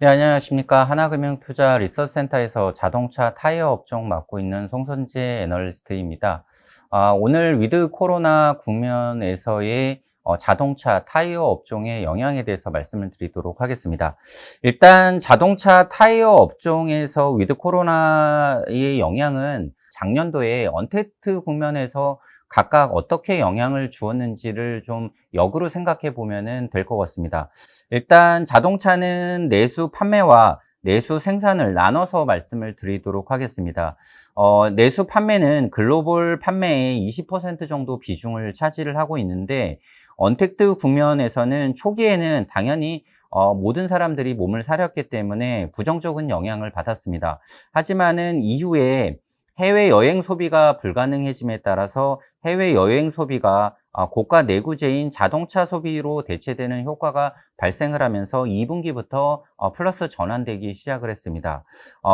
네, 안녕하십니까. 하나금융투자 리서치센터에서 자동차 타이어 업종 맡고 있는 송선재 애널리스트입니다. 오늘 위드 코로나 국면에서의 자동차 타이어 업종의 영향에 대해서 말씀을 드리도록 하겠습니다. 일단 자동차 타이어 업종에서 위드 코로나의 영향은 작년도에 언택트 국면에서 각각 어떻게 영향을 주었는지를 좀 역으로 생각해 보면 될 것 같습니다. 일단 자동차는 내수 판매와 내수 생산을 나눠서 말씀을 드리도록 하겠습니다. 내수 판매는 글로벌 판매의 20% 정도 비중을 차지를 하고 있는데, 언택트 국면에서는 초기에는 당연히 모든 사람들이 몸을 사렸기 때문에 부정적인 영향을 받았습니다. 하지만은 이후에 해외여행 소비가 불가능해짐에 따라서 해외여행 소비가 고가 내구재인 자동차 소비로 대체되는 효과가 발생을 하면서 2분기부터 플러스 전환되기 시작을 했습니다.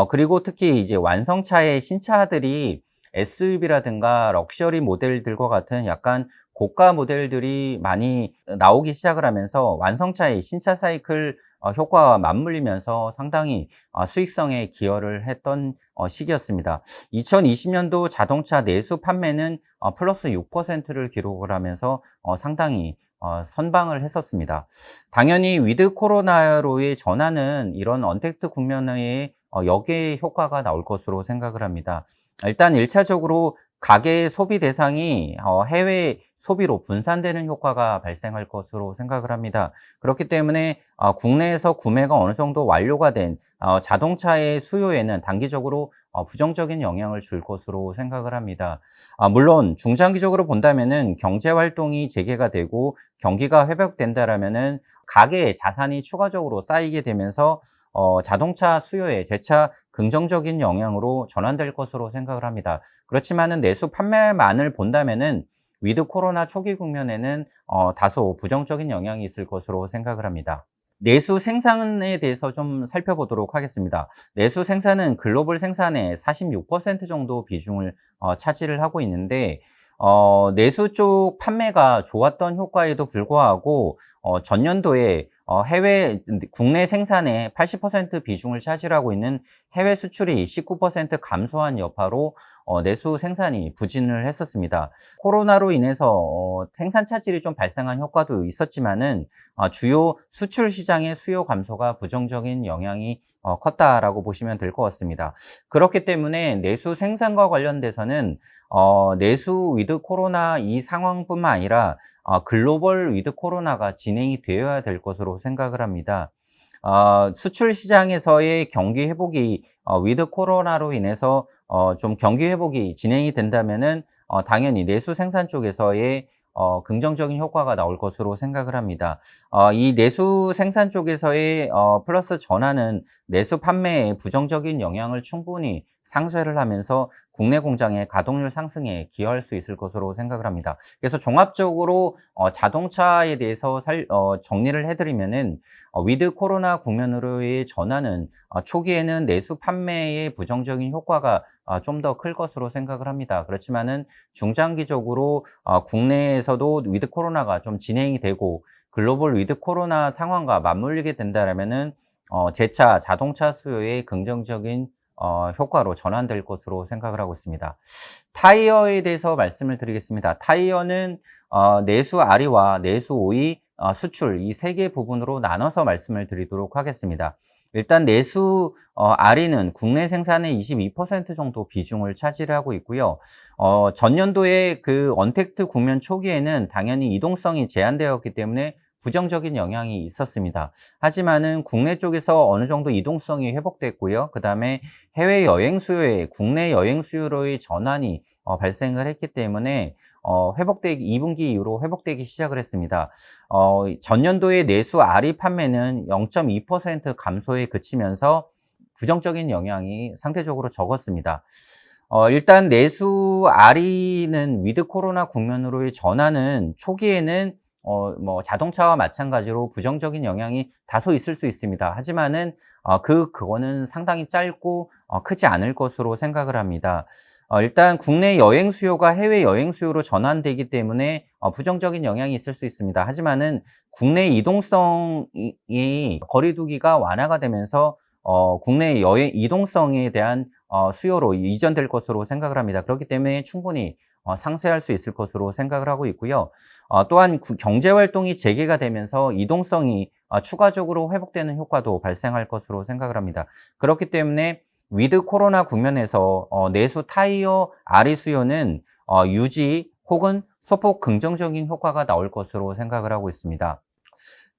그리고 특히 이제 완성차의 신차들이 SUV라든가 럭셔리 모델들과 같은 약간 고가 모델들이 많이 나오기 시작을 하면서 완성차의 신차 사이클 효과와 맞물리면서 상당히 수익성에 기여를 했던 시기였습니다. 2020년도 자동차 내수 판매는 플러스 6%를 기록을 하면서 상당히 선방을 했었습니다. 당연히 위드 코로나로의 전환은 이런 언택트 국면의 역의 효과가 나올 것으로 생각을 합니다. 일단 1차적으로 가계 소비 대상이 해외 소비로 분산되는 효과가 발생할 것으로 생각을 합니다. 그렇기 때문에 국내에서 구매가 어느 정도 완료가 된 자동차의 수요에는 단기적으로 부정적인 영향을 줄 것으로 생각을 합니다. 물론 중장기적으로 본다면은 경제 활동이 재개가 되고 경기가 회복된다라면은 가계의 자산이 추가적으로 쌓이게 되면서 자동차 수요에 재차 긍정적인 영향으로 전환될 것으로 생각을 합니다. 그렇지만은 내수 판매만을 본다면은 위드 코로나 초기 국면에는 다소 부정적인 영향이 있을 것으로 생각을 합니다. 내수 생산에 대해서 좀 살펴보도록 하겠습니다. 내수 생산은 글로벌 생산의 46% 정도 비중을 차지를 하고 있는데, 내수 쪽 판매가 좋았던 효과에도 불구하고 전년도에 국내 생산의 80% 비중을 차지하고 있는 해외 수출이 19% 감소한 여파로 내수 생산이 부진을 했었습니다. 코로나로 인해서 생산 차질이 좀 발생한 효과도 있었지만은 주요 수출 시장의 수요 감소가 부정적인 영향이 컸다라고 보시면 될 것 같습니다. 그렇기 때문에 내수 생산과 관련돼서는 내수 위드 코로나 이 상황뿐만 아니라 글로벌 위드 코로나가 진행이 되어야 될 것으로 생각을 합니다. 수출 시장에서의 경기 회복이 위드 코로나로 인해서 좀 경기 회복이 진행이 된다면은 당연히 내수 생산 쪽에서의 긍정적인 효과가 나올 것으로 생각을 합니다. 이 내수 생산 쪽에서의 플러스 전환은 내수 판매에 부정적인 영향을 충분히 상쇄를 하면서 국내 공장의 가동률 상승에 기여할 수 있을 것으로 생각을 합니다. 그래서 종합적으로 자동차에 대해서 정리를 해드리면은 위드 코로나 국면으로의 전환은 초기에는 내수 판매의 부정적인 효과가 좀 더 클 것으로 생각을 합니다. 그렇지만은 중장기적으로 국내에서도 위드 코로나가 좀 진행이 되고 글로벌 위드 코로나 상황과 맞물리게 된다면은 재차 자동차 수요의 긍정적인 효과로 전환될 것으로 생각을 하고 있습니다. 타이어에 대해서 말씀을 드리겠습니다. 타이어는 내수 아리와 내수 오이 수출 이 세 개 부분으로 나눠서 말씀을 드리도록 하겠습니다. 일단 내수 아리는 국내 생산의 22% 정도 비중을 차지하고 있고요. 전년도에 그 언택트 국면 초기에는 당연히 이동성이 제한되었기 때문에 부정적인 영향이 있었습니다. 하지만은 국내 쪽에서 어느 정도 이동성이 회복됐고요. 그 다음에 해외 여행 수요에 국내 여행 수요로의 전환이 발생을 했기 때문에 2분기 이후로 회복되기 시작을 했습니다. 전년도의 내수 아리 판매는 0.2% 감소에 그치면서 부정적인 영향이 상대적으로 적었습니다. 일단 내수 아리는 위드 코로나 국면으로의 전환은 초기에는 자동차와 마찬가지로 부정적인 영향이 다소 있을 수 있습니다. 하지만은 그거는 상당히 짧고 크지 않을 것으로 생각을 합니다. 일단 국내 여행 수요가 해외 여행 수요로 전환되기 때문에 부정적인 영향이 있을 수 있습니다. 하지만은 국내 이동성이 거리두기가 완화가 되면서 국내 여행 이동성에 대한 수요로 이전될 것으로 생각을 합니다. 그렇기 때문에 충분히 상쇄할 수 있을 것으로 생각을 하고 있고요. 또한 경제 활동이 재개가 되면서 이동성이 추가적으로 회복되는 효과도 발생할 것으로 생각을 합니다. 그렇기 때문에 위드 코로나 국면에서 내수 타이어 RE 수요는 유지 혹은 소폭 긍정적인 효과가 나올 것으로 생각을 하고 있습니다.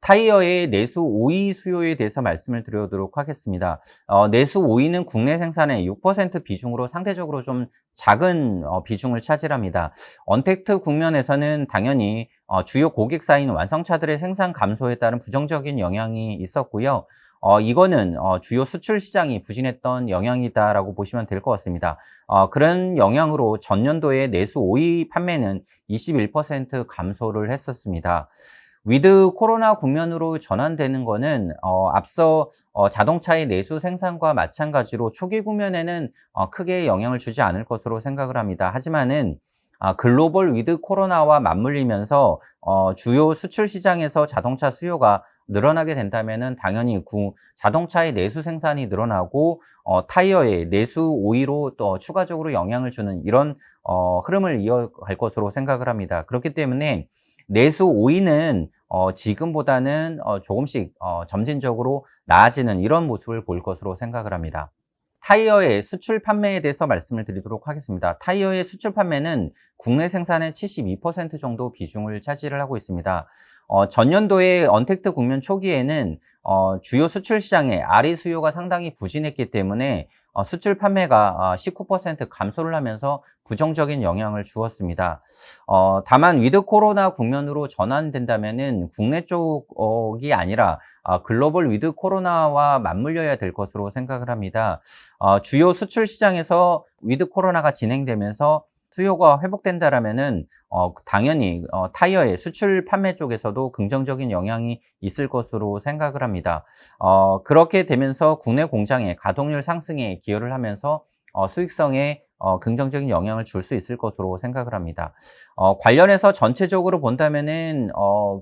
타이어의 내수 OE 수요에 대해서 말씀을 드리도록 하겠습니다. 내수 OE는 국내 생산의 6% 비중으로 상대적으로 좀 작은 비중을 차지합니다. 언택트 국면에서는 당연히 주요 고객사인 완성차들의 생산 감소에 따른 부정적인 영향이 있었고요. 이거는 주요 수출 시장이 부진했던 영향이다라고 보시면 될 것 같습니다. 그런 영향으로 전년도에 내수 OE 판매는 21% 감소를 했었습니다. 위드 코로나 국면으로 전환되는 거는 앞서 자동차의 내수 생산과 마찬가지로 초기 국면에는 크게 영향을 주지 않을 것으로 생각을 합니다. 하지만은 글로벌 위드 코로나와 맞물리면서 주요 수출 시장에서 자동차 수요가 늘어나게 된다면은 당연히 자동차의 내수 생산이 늘어나고 타이어의 내수 오이로 또 추가적으로 영향을 주는 이런 흐름을 이어갈 것으로 생각을 합니다. 그렇기 때문에 내수 오이는 지금보다는 조금씩 점진적으로 나아지는 이런 모습을 볼 것으로 생각을 합니다. 타이어의 수출 판매에 대해서 말씀을 드리도록 하겠습니다. 타이어의 수출 판매는 국내 생산의 72% 정도 비중을 차지를 하고 있습니다. 전년도에 언택트 국면 초기에는 주요 수출 시장의 RE 수요가 상당히 부진했기 때문에 수출 판매가 19% 감소를 하면서 부정적인 영향을 주었습니다. 다만 위드 코로나 국면으로 전환된다면은 국내 쪽이 아니라 글로벌 위드 코로나와 맞물려야 될 것으로 생각을 합니다. 주요 수출 시장에서 위드 코로나가 진행되면서 수요가 회복된다라면은 당연히 타이어의 수출 판매 쪽에서도 긍정적인 영향이 있을 것으로 생각을 합니다. 그렇게 되면서 국내 공장의 가동률 상승에 기여를 하면서 수익성에 긍정적인 영향을 줄 수 있을 것으로 생각을 합니다. 관련해서 전체적으로 본다면은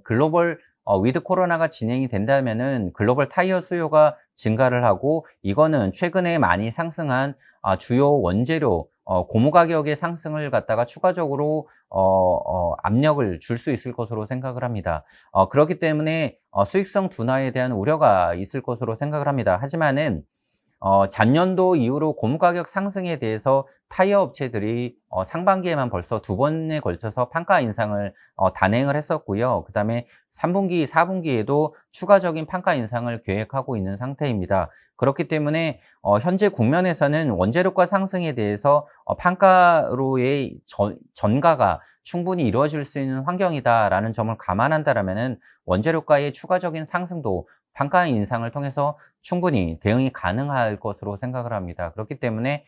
글로벌 위드 코로나가 진행이 된다면은 글로벌 타이어 수요가 증가를 하고 이거는 최근에 많이 상승한 주요 원재료 고무 가격의 상승을 갖다가 추가적으로 압력을 줄 수 있을 것으로 생각을 합니다. 그렇기 때문에 수익성 둔화에 대한 우려가 있을 것으로 생각을 합니다. 하지만은 전년도 이후로 고무 가격 상승에 대해서 타이어 업체들이 상반기에만 벌써 2번에 걸쳐서 판가 인상을 단행을 했었고요. 그다음에 3분기, 4분기에도 추가적인 판가 인상을 계획하고 있는 상태입니다. 그렇기 때문에 현재 국면에서는 원재료가 상승에 대해서 판가로의 전가가 충분히 이루어질 수 있는 환경이다라는 점을 감안한다라면은 원재료가의 추가적인 상승도 판가 인상을 통해서 충분히 대응이 가능할 것으로 생각을 합니다. 그렇기 때문에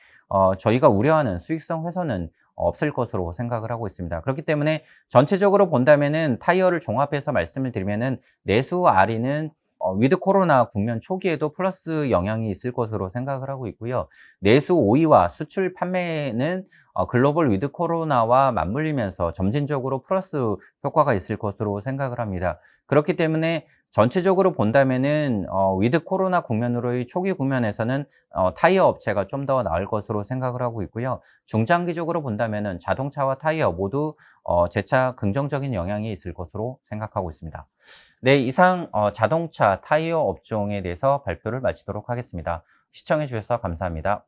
저희가 우려하는 수익성 훼손은 없을 것으로 생각을 하고 있습니다. 그렇기 때문에 전체적으로 본다면은 타이어를 종합해서 말씀을 드리면은 내수 RE는 위드 코로나 국면 초기에도 플러스 영향이 있을 것으로 생각을 하고 있고요. 내수 OE와 수출 판매는 글로벌 위드 코로나와 맞물리면서 점진적으로 플러스 효과가 있을 것으로 생각을 합니다. 그렇기 때문에 전체적으로 본다면은 위드 코로나 국면으로의 초기 국면에서는 타이어 업체가 좀 더 나을 것으로 생각을 하고 있고요. 중장기적으로 본다면은 자동차와 타이어 모두 재차 긍정적인 영향이 있을 것으로 생각하고 있습니다. 네, 이상 자동차 타이어 업종에 대해서 발표를 마치도록 하겠습니다. 시청해 주셔서 감사합니다.